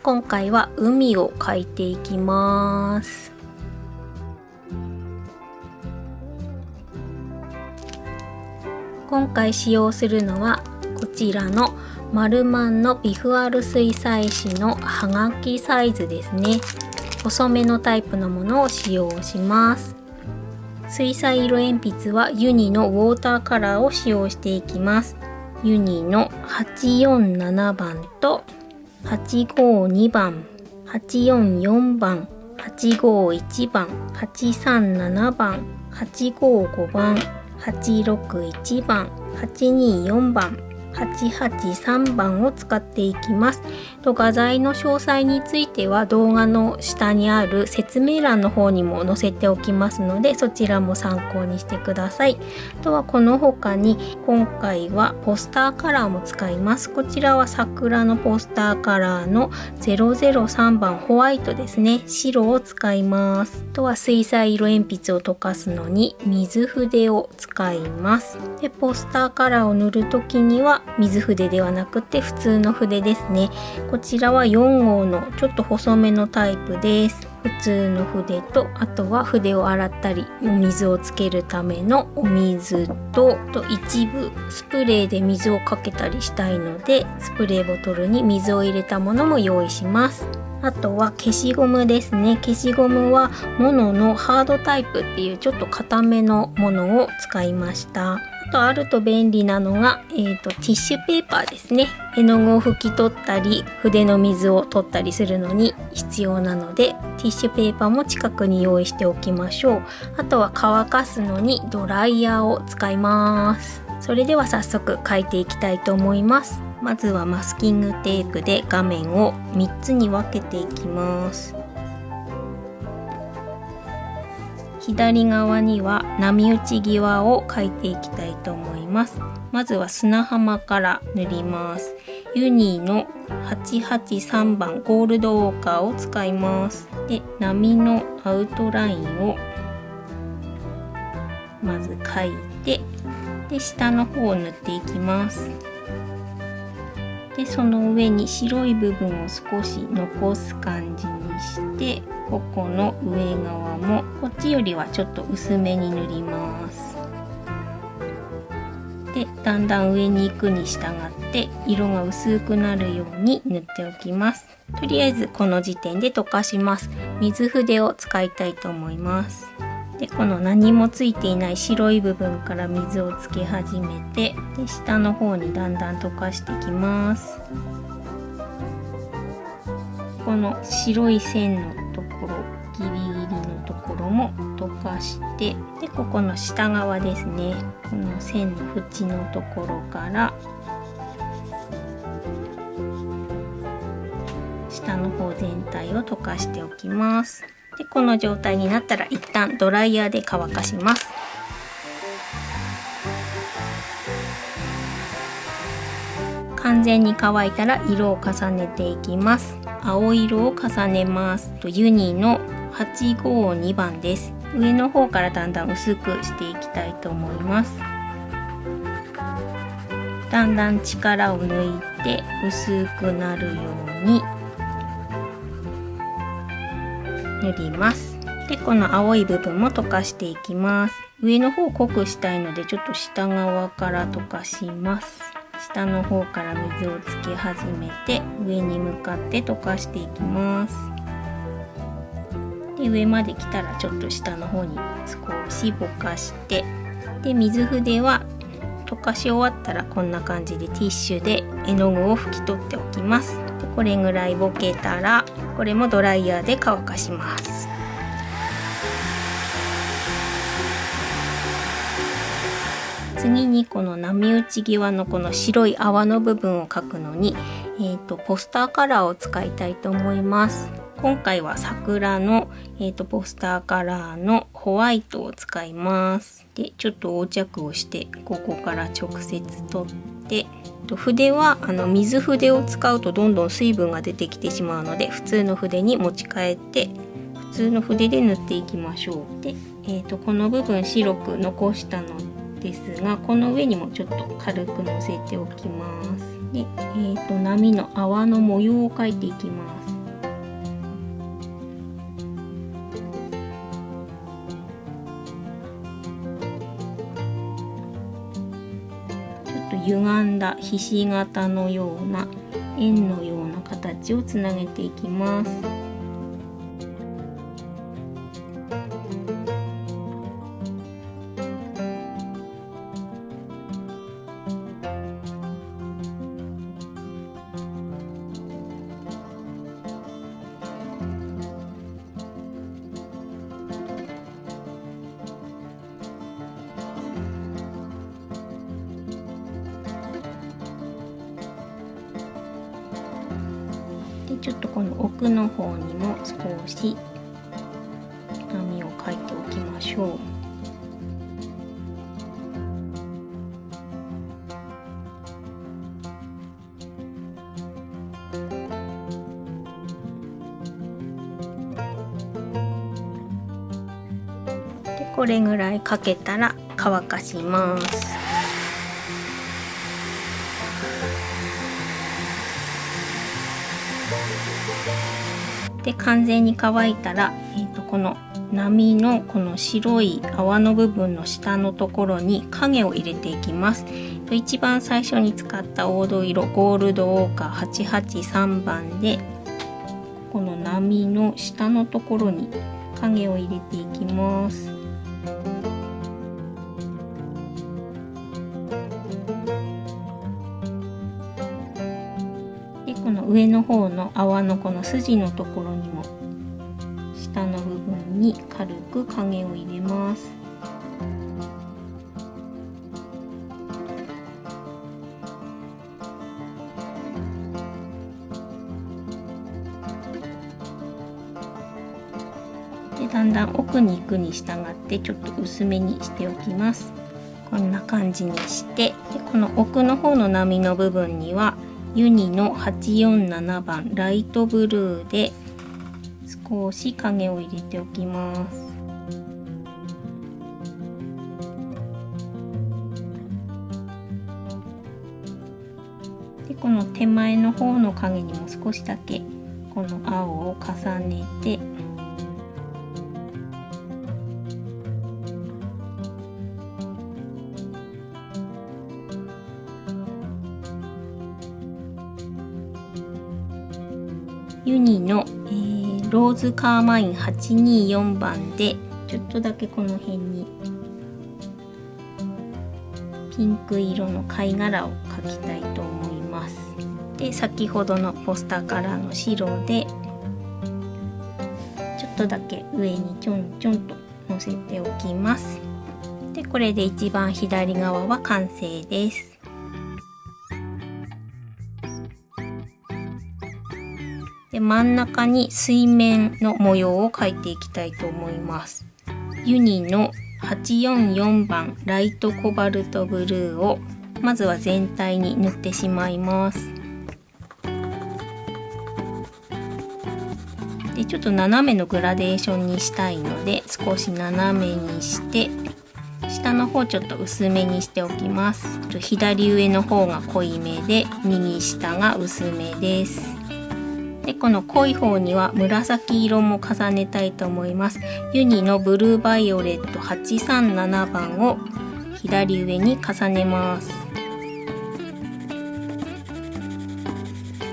今回は海を描いていきます。今回使用するのはこちらのマルマンのビフアル水彩紙のはがきサイズですね。細めのタイプのものを使用します。水彩色鉛筆はユニのウォーターカラーを使用していきます。ユニの847番と852番、844番、851番、837番、855番、861番、824番、883番を使っていきます。画材の詳細については動画の下にある説明欄の方にも載せておきますので、そちらも参考にしてください。あとはこの他に今回はポスターカラーも使います。こちらは桜のポスターカラーの003番ホワイトですね。白を使います。あとは水彩色鉛筆を溶かすのに水筆を使います。でポスターカラーを塗るときには水筆ではなくて普通の筆ですね。こちらは4号のちょっと細めのタイプです。普通の筆と、あとは筆を洗ったりお水をつけるためのお水と、一部スプレーで水をかけたりしたいのでスプレーボトルに水を入れたものも用意します。あとは消しゴムですね。消しゴムはモノのハードタイプっていうちょっと硬めのものを使いました。あとあると便利なのが、ティッシュペーパーですね。絵の具を拭き取ったり筆の水を取ったりするのに必要なので、ティッシュペーパーも近くに用意しておきましょう。あとは乾かすのにドライヤーを使います。それでは早速描いていきたいと思います。まずはマスキングテープで画面を3つに分けていきます。左側には波打ち際を描いていきたいと思います。まずは砂浜から塗ります。ユニの883番ゴールドウォーカーを使います。で、波のアウトラインをまず描いて、で下の方を塗っていきます。でその上に白い部分を少し残す感じにして、ここの上側もこっちよりはちょっと薄めに塗ります。でだんだん上に行くに従って色が薄くなるように塗っておきます。とりあえずこの時点で溶かします。水筆を使いたいと思います。でこの何もついていない白い部分から水をつけ始めて、で下の方にだんだん溶かしていきます。この白い線のところ、ギリギリのところも溶かして、でここの下側ですね、この線の縁のところから下の方全体を溶かしておきます。でこの状態になったら一旦ドライヤーで乾かします。完全に乾いたら色を重ねていきます。青色を重ねます。ユニの852番です。上の方からだんだん薄くしていきたいと思います。だんだん力を抜いて薄くなるように塗ります。でこの青い部分も溶かしていきます。上の方を濃くしたいのでちょっと下側から溶かします。下の方から水をつけ始めて上に向かって溶かしていきます。で上まで来たらちょっと下の方に少しぼかして、で水筆は溶かし終わったらこんな感じでティッシュで絵の具を拭き取っておきます。でこれぐらいぼけたらこれもドライヤーで乾かします。次にこの波打ち際のこの白い泡の部分を描くのに、ポスターカラーを使いたいと思います。今回は桜の、ポスターカラーのホワイトを使います。でちょっと横着をしてここから直接取って、筆は水筆を使うとどんどん水分が出てきてしまうので普通の筆に持ち替えて普通の筆で塗っていきましょう。で、この部分白く残したのですが、この上にもちょっと軽くのせておきます。で、波の泡の模様を描いていきます。歪んだひし形のような円のような形をつなげていきます。でちょっとこの奥の方にも少し波を描いておきましょう。でこれぐらい描けたら乾かします。で完全に乾いたら、この波のこの白い泡の部分の下のところに影を入れていきます。一番最初に使った黄土色ゴールドオーカー883番でこの波の下のところに影を入れていきます。でこの上の方の泡のこの筋のところにも下の部分に軽く影を入れます。でだんだん奥に行くに従ってちょっと薄めにしておきます。こんな感じにしてでこの奥の方の波の部分にはユニの847番ライトブルーで少し影を入れておきます。でこの手前の方の影にも少しだけこの青を重ねてユニの、ローズカーマイン824番でちょっとだけこの辺にピンク色の貝殻を描きたいと思います。で先ほどのポスターカラーの白でちょっとだけ上にちょんちょんと乗せておきます。でこれで一番左側は完成です。で真ん中に水面の模様を描いていきたいと思います。ユニの844番ライトコバルトブルーをまずは全体に塗ってしまいます。でちょっと斜めのグラデーションにしたいので少し斜めにして下の方ちょっと薄めにしておきます。左上の方が濃いめで右下が薄めです。でこの濃い方には紫色も重ねたいと思います。ユニのブルーバイオレット837番を左上に重ねます。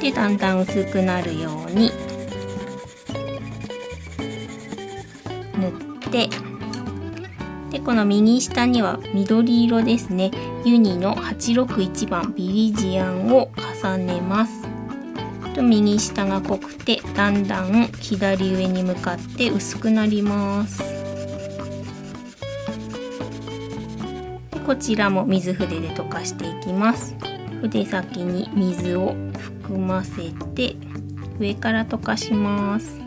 でだんだん薄くなるように塗ってでこの右下には緑色ですね。ユニの861番ビリジアンを重ねます。右下が濃くてだんだん左上に向かって薄くなります。でこちらも水筆で溶かしていきます。筆先に水を含ませて上から溶かします。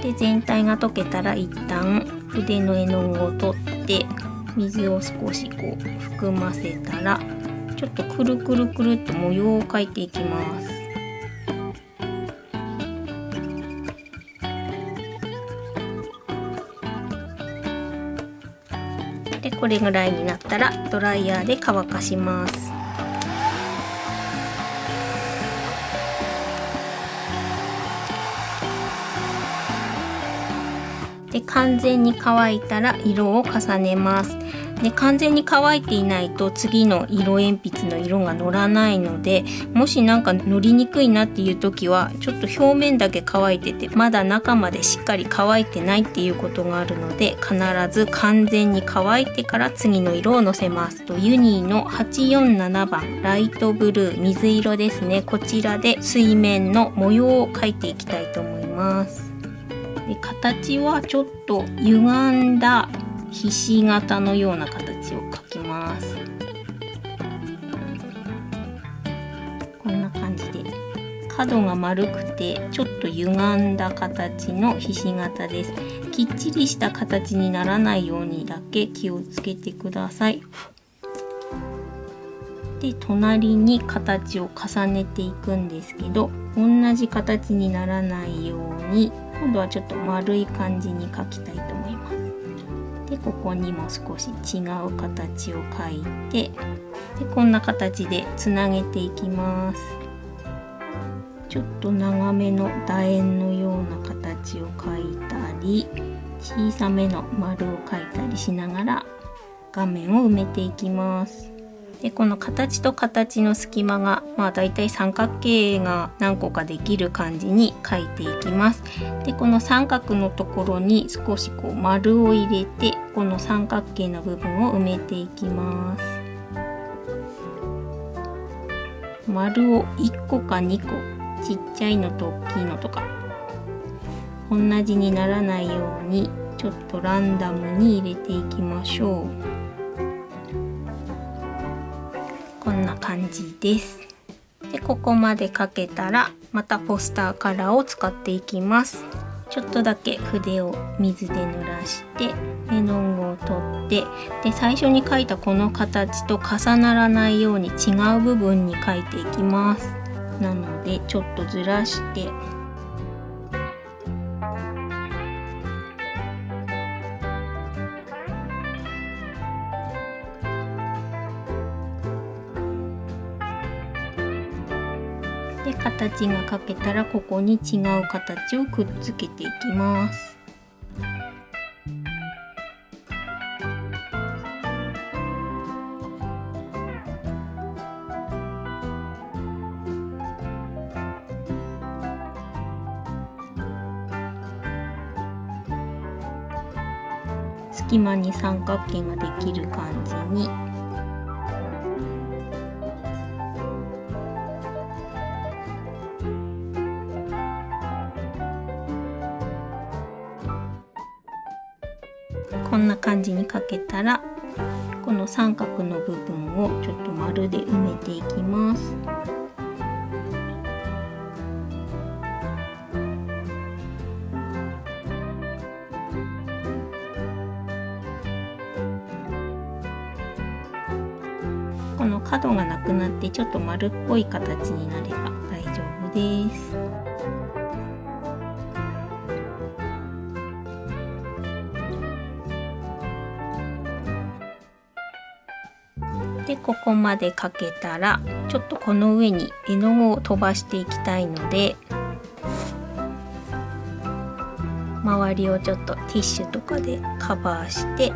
で全体が溶けたら一旦筆の絵の具を取って水を少しこう含ませたらちょっとくるくるくるっと模様を描いていきます。れぐらいになったらドライヤーで乾かします。で完全に乾いたら色を重ねます。で完全に乾いていないと次の色鉛筆の色が乗らないので、もしなんか乗りにくいなっていう時はちょっと表面だけ乾いててまだ中までしっかり乾いてないっていうことがあるので、必ず完全に乾いてから次の色をのせます。ユニーの847番ライトブルー水色ですね。こちらで水面の模様を描いていきたいと思います。で形はちょっと歪んだひし形のような形を描きます。こんな感じで角が丸くてちょっと歪んだ形のひし形です。きっちりした形にならないようにだけ気をつけてください。で隣に形を重ねていくんですけど、同じ形にならないように今度はちょっと丸い感じに描きたいと思います。でここにも少し違う形を描いて、でこんな形でつなげていきます。ちょっと長めの楕円のような形を描いたり、小さめの丸を描いたりしながら画面を埋めていきます。でこの形と形の隙間がだいたい三角形が何個かできる感じに描いていきます。でこの三角のところに少し丸を入れて、この三角形の部分を埋めていきます。丸を1個か2個、ちっちゃいのと大きいのとか同じにならないようにちょっとランダムに入れていきましょう。こんな感じです。でここまで描けたらまたポスターカラーを使っていきます。ちょっとだけ筆を水で濡らして絵の具を取って、で最初に描いたこの形と重ならないように違う部分に描いていきます。なのでちょっとずらしてで形が描けたらここに違う形をくっつけていきます。隙間に三角形ができる感じにこんな感じに描けたら、この三角の部分をちょっと丸で埋めていきます。この角がなくなってちょっと丸っぽい形になれば大丈夫です。でここまで描けたらちょっとこの上に絵の具を飛ばしていきたいので、周りをちょっとティッシュとかでカバーして、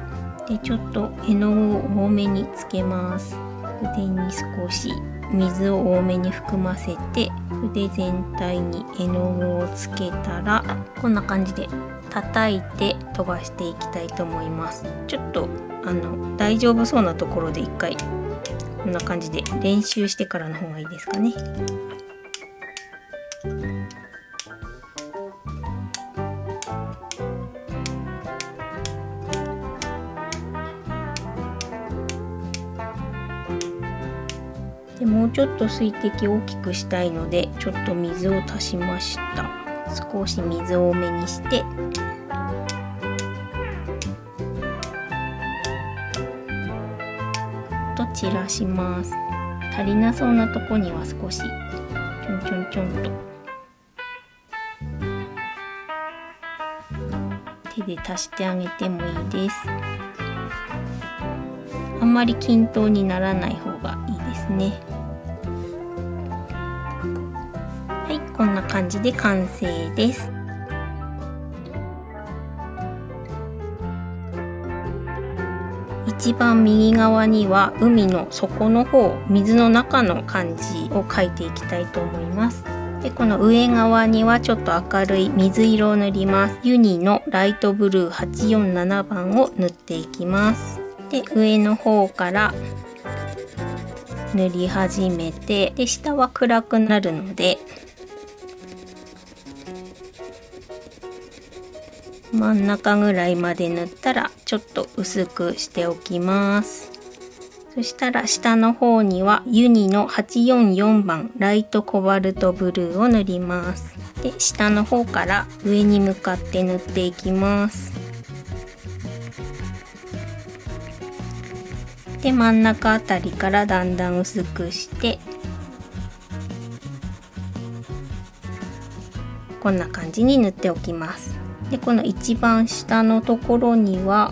でちょっと絵の具を多めにつけます。筆に少し水を多めに含ませて筆全体に絵の具をつけたら、こんな感じで叩いて飛ばしていきたいと思います。ちょっと大丈夫そうなところで一回こんな感じで練習してからの方がいいですかね。でもうちょっと水滴を大きくしたいのでちょっと水を足しました。少し水を多めにしてと散らします。足りなそうなとこには少しちょんちょんちょんと手で足してあげてもいいです。んまり均等にならない方がいいですね。はい、こんな感じで完成です。一番右側には海の底の方、水の中の感じを描いていきたいと思います。でこの上側にはちょっと明るい水色を塗ります。ユニのライトブルー847番を塗っていきます。で上の方から塗り始めて、で下は暗くなるので真ん中ぐらいまで塗ったらちょっと薄くしておきます。そしたら下の方にはユニの844番ライトコバルトブルーを塗ります。で下の方から上に向かって塗っていきます。で真ん中あたりからだんだん薄くしてこんな感じに塗っておきます。でこの一番下のところには、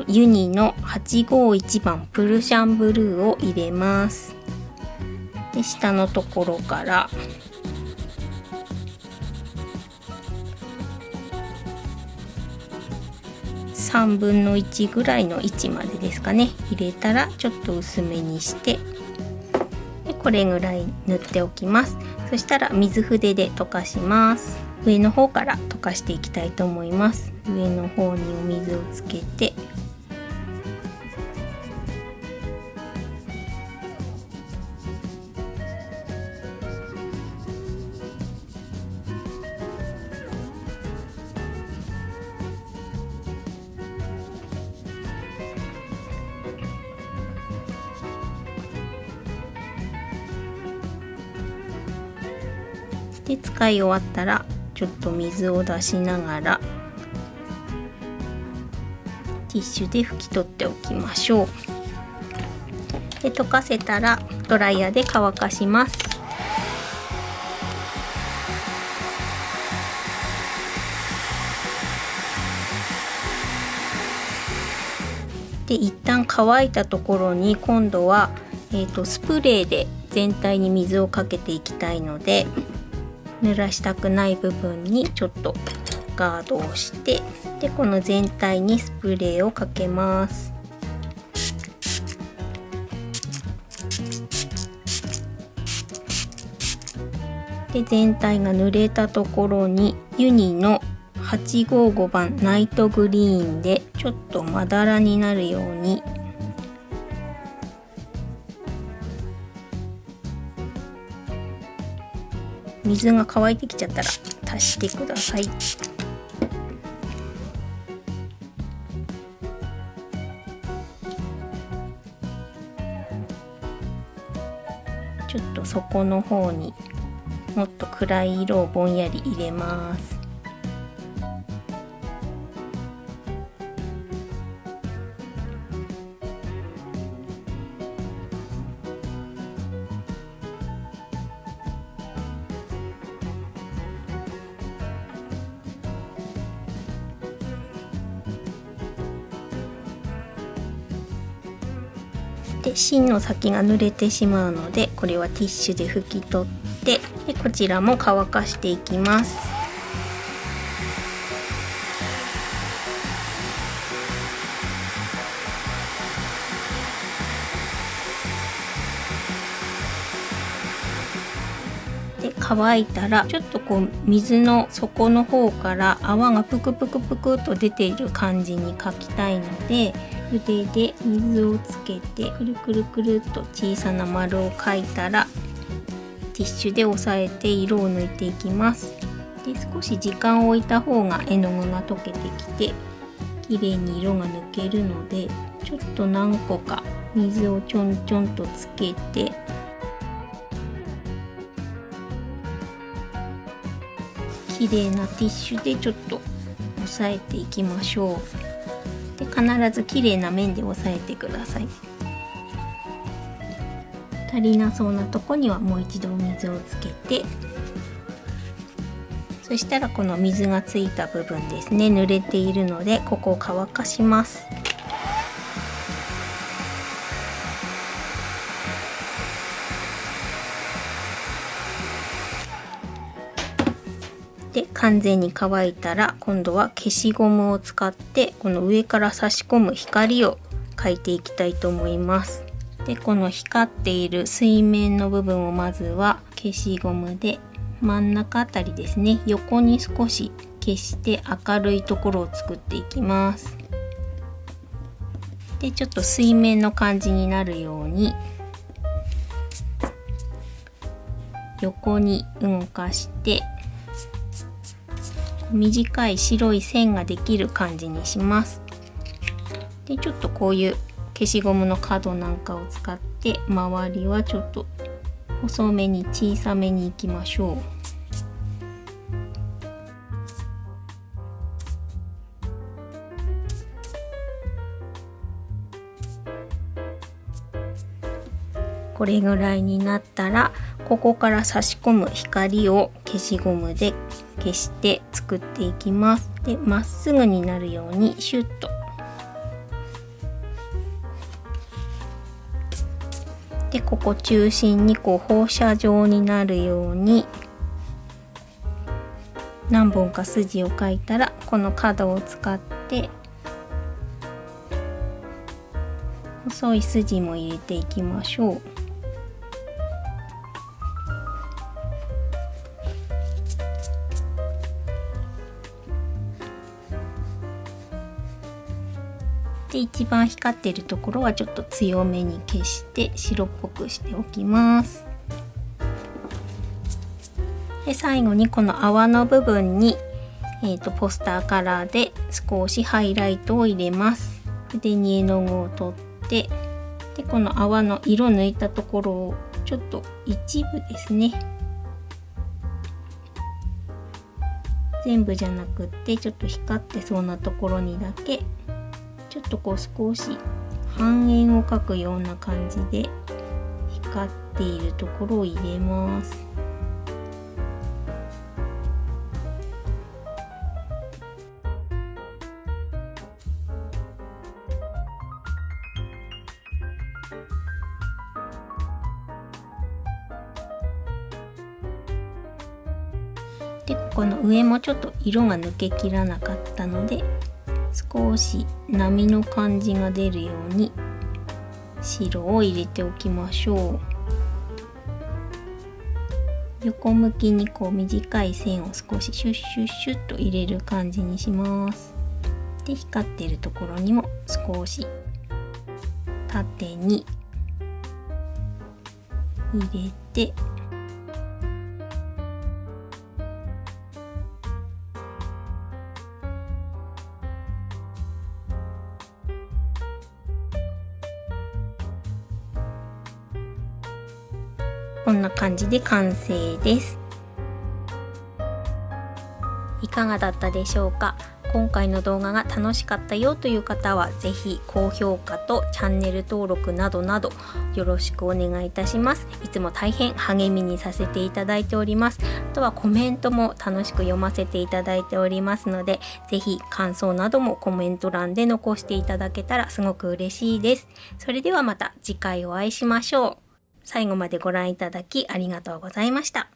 ユニの851番プルシャンブルーを入れます。で下のところから3分の1ぐらいの位置までですかね、入れたらちょっと薄めにしてでこれぐらい塗っておきます。そしたら水筆で溶かします。上の方から溶かしていきたいと思います。上の方にお水をつけてで使い終わったらちょっと水を出しながらティッシュで拭き取っておきましょう。で溶かせたらドライヤーで乾かします。で一旦乾いたところに今度は、スプレーで全体に水をかけていきたいので濡らしたくない部分にちょっとガードをしてでこの全体にスプレーをかけます。で全体が濡れたところにユニの855番ナイトグリーンでちょっとまだらになるように水が乾いてきちゃったら足してください。ちょっと底の方にもっと暗い色をぼんやり入れます。で芯の先が濡れてしまうのでこれはティッシュで拭き取ってでこちらも乾かしていきます。で乾いたらちょっとこう水の底の方から泡がプクプクプクと出ている感じにかきたいので筆で水をつけてくるくるくるっと小さな丸を描いたらティッシュで押さえて色を抜いていきます。で少し時間を置いた方が絵の具が溶けてきて綺麗に色が抜けるのでちょっと何個か水をちょんちょんとつけて綺麗なティッシュでちょっと押さえていきましょう。で必ず綺麗な面で押さえてください。足りなそうなとこにはもう一度お水をつけてそしたらこの水がついた部分ですね、濡れているのでここを乾かします。で完全に乾いたら今度は消しゴムを使ってこの上から差し込む光を描いていきたいと思います。でこの光っている水面の部分をまずは消しゴムで真ん中あたりですね、横に少し消して明るいところを作っていきます。でちょっと水面の感じになるように横に動かして短い白い線ができる感じにします。でちょっとこういう消しゴムの角なんかを使って周りはちょっと細めに小さめにいきましょう。これぐらいになったらここから差し込む光を消しゴムで消して作っていきます。でまっすぐになるようにシュッと。でここ中心にこう放射状になるように何本か筋を描いたらこの角を使って細い筋も入れていきましょう。で一番光っているところはちょっと強めに消して白っぽくしておきます。で最後にこの泡の部分に、ポスターカラーで少しハイライトを入れます。筆に絵の具を取ってでこの泡の色抜いたところをちょっと一部ですね、全部じゃなくってちょっと光ってそうなところにだけちょっとこう少し半円を描くような感じで光っているところを入れます。でここの上もちょっと色が抜けきらなかったので少し波の感じが出るように白を入れておきましょう。横向きにこう短い線を少しシュッシュッシュッと入れる感じにします。で光っているところにも少し縦に入れてこんな感じで完成です。いかがだったでしょうか。今回の動画が楽しかったよという方はぜひ高評価とチャンネル登録などなどよろしくお願いいたします。いつも大変励みにさせていただいております。あとはコメントも楽しく読ませていただいておりますのでぜひ感想などもコメント欄で残していただけたらすごく嬉しいです。それではまた次回お会いしましょう。最後までご覧いただきありがとうございました。